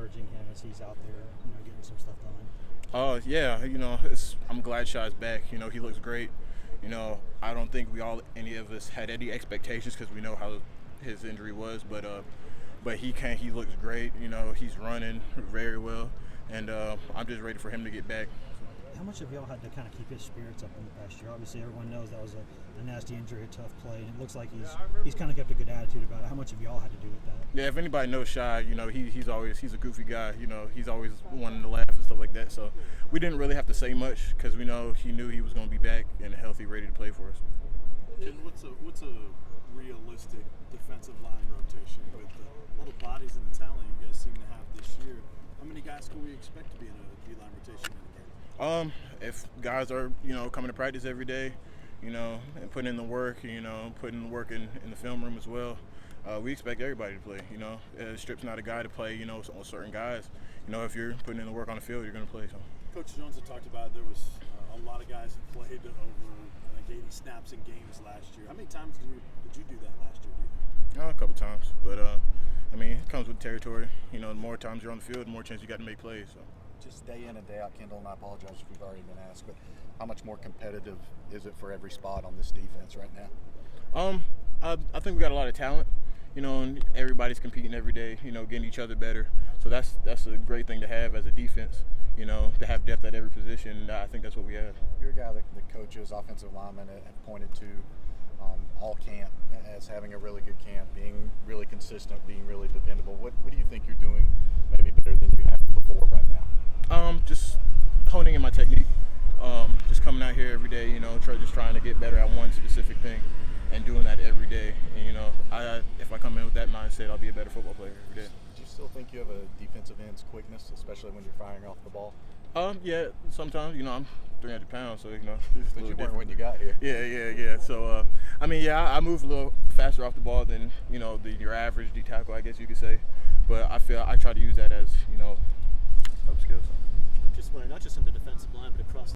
encouraging him as he's out there, getting some stuff done? Yeah, I'm glad Shy's back. He looks great. I don't think any of us had any expectations because we know how his injury was, but he looks great. He's running very well, and I'm just ready for him to get back. How much have y'all had to kind of keep his spirits up in the past year? Obviously, everyone knows that was a nasty injury, a tough play, and it looks like he's kind of kept a good attitude about it. How much have y'all had to do with that? Yeah, if anybody knows Shy, he's a goofy guy. He's always wanting to laugh and stuff like that. So we didn't really have to say much because he knew he was going to be back and healthy, ready to play for us. Ken, what's a realistic defensive line rotation with all the bodies and the talent you guys seem to have this year? How many guys can we expect to be in a D-line rotation in a game? If guys are, coming to practice every day, and putting in the work, putting the work in the film room as well, we expect everybody to play. Strip's not a guy to play, on certain guys. If you're putting in the work on the field, you're going to play. So. Coach Jones had talked about there was a lot of guys who played over 80 snaps in games last year. How many times did you do that last year, do you think? A couple times, but it comes with territory. The more times you're on the field, the more chance you got to make plays. So. Just day in and day out, Kendal, and I apologize if we've already been asked, but how much more competitive is it for every spot on this defense right now? I think we got a lot of talent, and everybody's competing every day, getting each other better. So that's a great thing to have as a defense, to have depth at every position. I think that's what we have. You're a guy that the coaches, offensive linemen have pointed to all camp as having a really good camp, being really consistent, being really dependable. What do you think you're doing maybe better than you have before right now? Just honing in my technique. Just coming out here every day, just trying to get better at one specific thing and doing that every day. And, if I come in with that mindset, I'll be a better football player every day. Do you still think you have a defensive end's quickness, especially when you're firing off the ball? Yeah, sometimes, I'm 300 pounds, so, But you weren't when you got here. Yeah. So, I move a little faster off the ball than, your average D tackle, I guess you could say. But I try to use that as, upskill. Just wondering, not just in the defensive line, but across